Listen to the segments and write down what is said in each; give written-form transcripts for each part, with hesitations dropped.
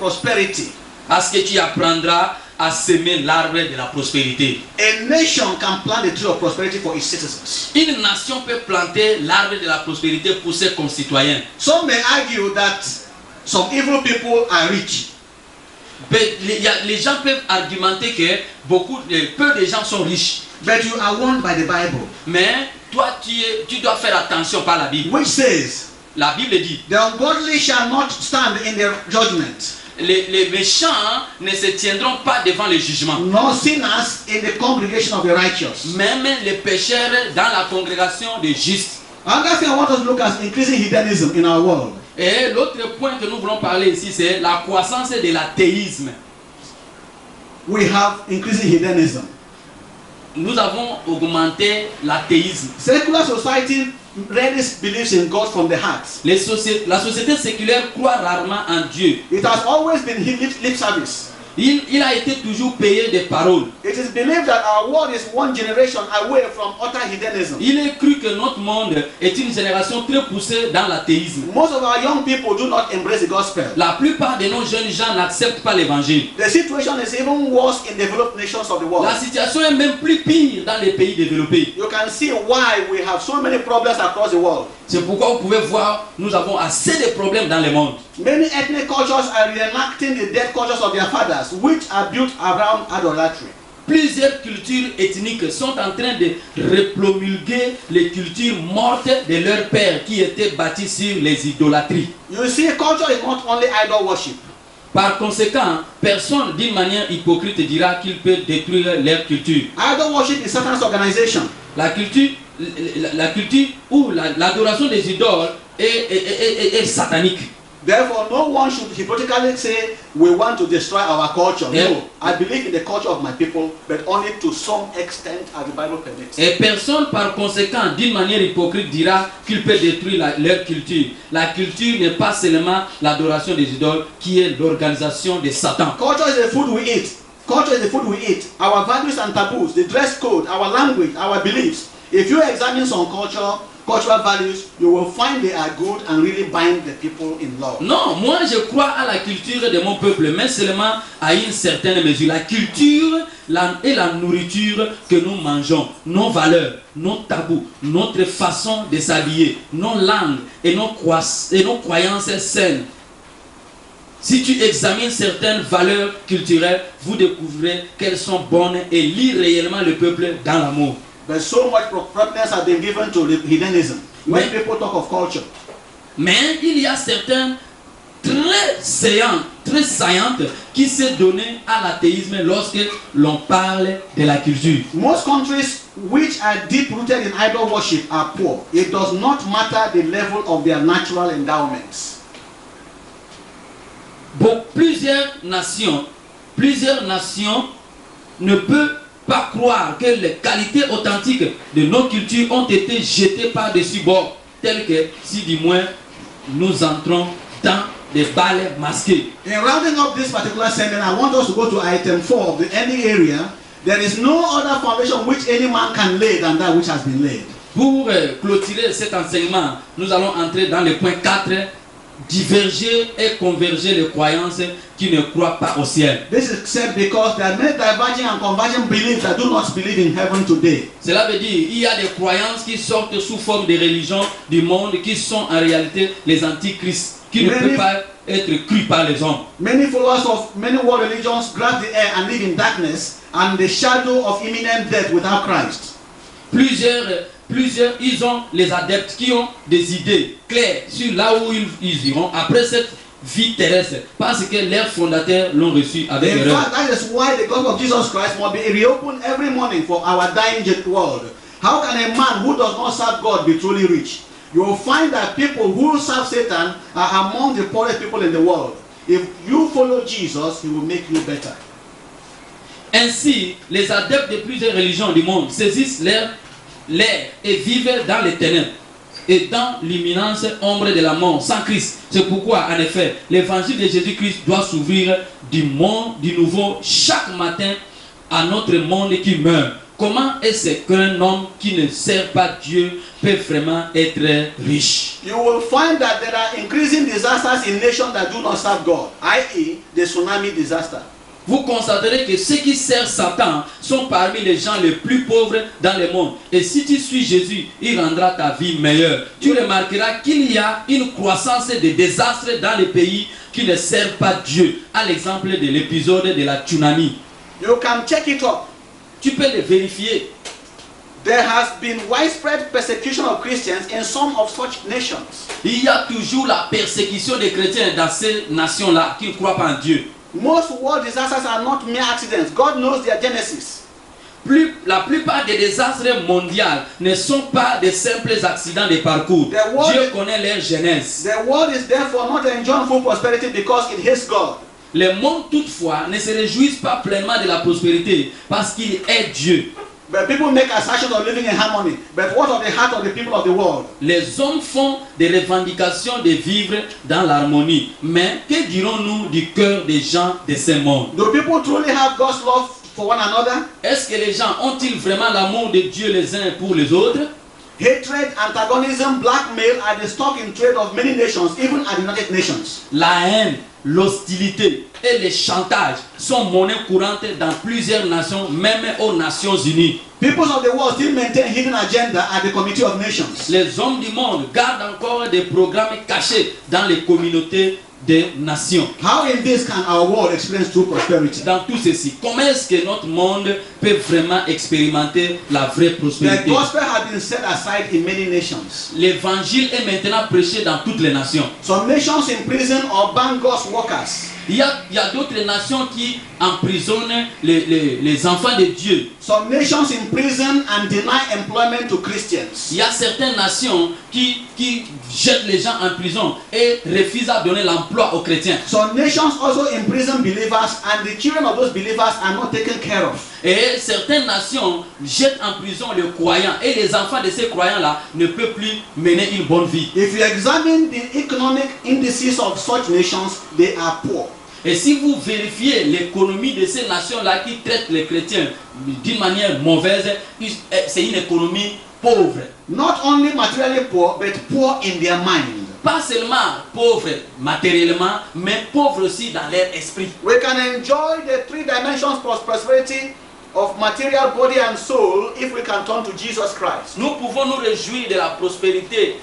prosperity. Parce que tu apprendras à semer l'arbre de la prospérité. A nation can plant the tree of prosperity for its citizens. Une nation peut planter l'arbre de la prospérité pour ses concitoyens. Some may argue that some evil people are rich. Les gens peuvent argumenter que peu de gens sont riches. But you are warned by the Bible, Mais toi, tu dois faire attention par la Bible. which says, La Bible dit, the ungodly shall not stand in the judgment, les méchants ne se tiendront pas devant le jugement. nor sinners in the congregation of the righteous. Même les pécheurs dans la congrégation des justes. Another thing I want us to look at is increasing hedonism in our world. Et l'autre point que nous voulons parler ici, c'est la croissance de l'athéisme. We have increasing hedonism. Nous avons augmenté l'athéisme. Secular society rarely believes in God from the heart. La société séculaire croit rarement en Dieu. It has always been lip service. Il a été toujours payé des paroles. It is believed that our world is one generation away from utter hedonism. Il est cru que notre monde est une génération très poussée dans l'athéisme. Most of our young people do not embrace the gospel. La plupart de nos jeunes gens n'acceptent pas l'évangile. The situation is even worse in developed nations of the world. La situation est même plus pire dans les pays développés. You can see why we have so many problems across the world. C'est pourquoi vous pouvez voir, nous avons assez de problèmes dans le monde. Many ethnic cultures are reenacting the dead cultures of their fathers, which are built around idolatry. Plusieurs cultures ethniques sont en train de repromulguer les cultures mortes de leurs pères qui étaient bâties sur les idolâtries. You see, culture is not only idol worship. Par conséquent, personne d'une manière hypocrite dira qu'il peut détruire leur culture. Idol worship is Satan's organization. La culture ou l'adoration des idoles est satanique. Therefore, no one should hypocritically say we want to destroy our culture. Yeah. No, I believe in the culture of my people, but only to some extent as the Bible permits. Et personne par conséquent d'une manière hypocrite dira qu'il peut détruire leur culture. La culture n'est pas seulement l'adoration des idoles qui est l'organisation de Satan. Culture is the food we eat. Culture is the food we eat. Our values and taboos, the dress code, our language, our beliefs. If you examine some cultural values, you will find they are good and really bind the people in love. Non, moi je crois à la culture de mon peuple, mais seulement à une certaine mesure. La culture et la nourriture que nous mangeons, nos valeurs, nos tabous, notre façon de s'habiller, nos langues et nos croyances saines. Si tu examines certaines valeurs culturelles, vous découvrirez qu'elles sont bonnes et lient réellement le peuple dans l'amour. But so much prominence has been given to hedonism when people talk of culture. Mais il y a certaines très saillantes qui s'est donné à l'athéisme lorsque l'on parle de la culture. Most countries which are deep rooted in idol worship are poor. It does not matter the level of their natural endowments. Plusieurs nations ne peuvent pas croire que les qualités authentiques de nos cultures ont été jetées par-dessus bord, telles que si du moins nous entrons dans des balles masquées. In rounding up this particular seminar, I want us to go to item 4 of the ending area. There is no other foundation which any man can lay than that which has been laid. Pour clôturer cet enseignement, nous allons entrer dans le point 4. Diverger et converger les croyances qui ne croient pas au ciel. This is said because there are many diverging and converging beliefs that do not believe in heaven today. Cela veut dire il y a des croyances qui sortent sous forme de religions du monde qui sont en réalité les antichrists, qui ne peuvent pas être crus par les hommes. Many followers of many world religions grab the air and live in darkness and the shadow of imminent death without Christ. Plusieurs, ils ont les adeptes qui ont des idées claires sur là où ils iront après cette vie terrestre, parce que leurs fondateurs l'ont reçu avec erreur. In fact, that is why the gospel of Jesus Christ must be reopened every morning for our dying world. How can a man who does not serve God be truly rich? You will find that people who serve Satan are among the poorest people in the world. If you follow Jesus, he will make you better. Ainsi, les adeptes de plusieurs religions du monde saisissent l'air et vivent dans les ténèbres et dans l'imminence ombre de la mort sans Christ. C'est pourquoi, en effet, l'évangile de Jésus-Christ doit s'ouvrir du nouveau chaque matin à notre monde qui meurt Comment est-ce qu'un homme qui ne sert pas Dieu peut vraiment être riche? You will find that there are increasing disasters in nations that do not serve God, i.e. the tsunami disaster. Vous constaterez que ceux qui servent Satan sont parmi les gens les plus pauvres dans le monde. Et si tu suis Jésus, il rendra ta vie meilleure. Tu remarqueras qu'il y a une croissance de désastres dans les pays qui ne servent pas Dieu. À l'exemple de l'épisode de la tsunami. You can check it up. Tu peux le vérifier. There has been widespread persecution of Christians in some of such nations. Il y a toujours la persécution des chrétiens dans ces nations-là qui ne croient pas en Dieu. Most world disasters are not mere accidents. God knows their genesis. La plupart des désastres mondiaux ne sont pas des simples accidents de parcours. Dieu connaît leur genèse. The world is therefore not enjoying full prosperity because it hates God. Le monde toutefois ne se réjouit pas pleinement de la prospérité parce qu'il est Dieu. But people make assertions of living in harmony. But what of the heart of the people of the world? Les hommes font des revendications de vivre dans l'harmonie. Mais que dirons-nous du cœur des gens de ce monde? Do people truly have God's love for one another? Est-ce que les gens ont-ils vraiment l'amour de Dieu les uns pour les autres? Hatred, antagonism, blackmail are the stock in trade of many nations, even at the United Nations. La haine, l'hostilité et le chantage sont monnaie courante dans plusieurs nations, même aux Nations Unies. Peoples of the world still maintain hidden agenda at the Committee of Nations. Les hommes du monde gardent encore des programmes cachés dans les communautés des nations. How in this can our world experience true prosperity? Dans tout ceci, comment est-ce que notre monde peut vraiment expérimenter la vraie prospérité? The gospel has been set aside in many nations. L'évangile est maintenant prêché dans toutes les nations. Some nations imprison or ban God's workers. Il y a d'autres nations qui emprisonnent les enfants de Dieu. Some nations imprison and deny employment to Christians. Il y a certaines nations qui jettent les gens en prison et refusent à donner l'emploi aux chrétiens. Some nations also imprison believers and the children of those believers are not taken care of. Et certaines nations jettent en prison les croyants et les enfants de ces croyants-là ne peuvent plus mener une bonne vie. If you examine the economic indices of such nations, they are poor. Et si vous vérifiez l'économie de ces nations-là qui traitent les chrétiens d'une manière mauvaise, c'est une économie pauvre. Not only materially poor, but poor in their mind. Pas seulement pauvre matériellement, mais pauvre aussi dans leur esprit. We can enjoy the three dimensions of prosperity of material, body and soul if we can turn to Jesus Christ. Nous pouvons nous réjouir de la prospérité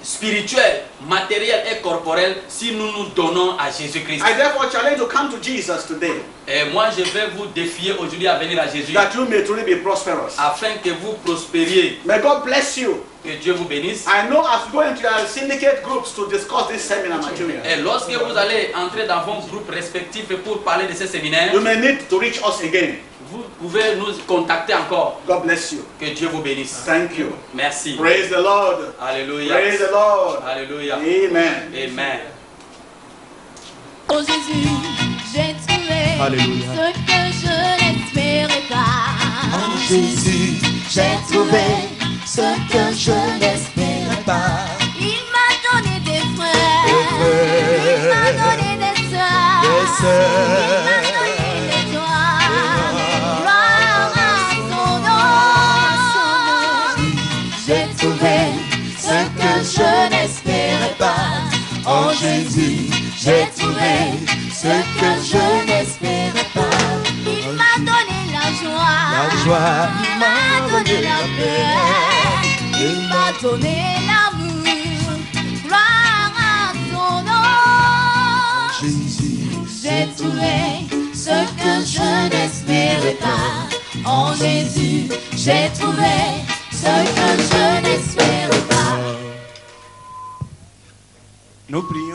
spirituelle, matérielle et corporelle si nous nous donnons à Jésus-Christ. I therefore challenge you to come to Jesus today. Et moi je vais vous défier aujourd'hui à venir à Jésus That you may truly be prosperous. afin que vous prospériez. May God bless you. Que Dieu vous bénisse. I know as you go into your syndicate groups to discuss this seminar material, Et lorsque vous allez entrer dans vos groupes respectifs pour parler de ce séminaire, you may need to reach us again. vous pouvez nous contacter encore. God bless you. Que Dieu vous bénisse. Thank you. Merci. Praise the Lord. Alléluia. Praise the Lord. Alléluia. Amen. Amen. Oh Jésus, j'ai trouvé Alléluia. ce que je n'espérais pas. En Jésus, j'ai trouvé ce que je n'espérais pas. Il m'a donné des frères, il m'a donné des sœurs, Des il sœurs. m'a donné des joies. Gloire à son nom. J'ai trouvé ce que je n'espérais pas. En Jésus, j'ai trouvé ce que je n'espérais pas. Il m'a donné la joie, La joie, il m'a donné la paix, il m'a donné l'amour. Gloire à son nom. Jésus, J'ai trouvé ce que je n'espérais pas. En Jésus, j'ai trouvé ce que je n'espérais pas. nous prions.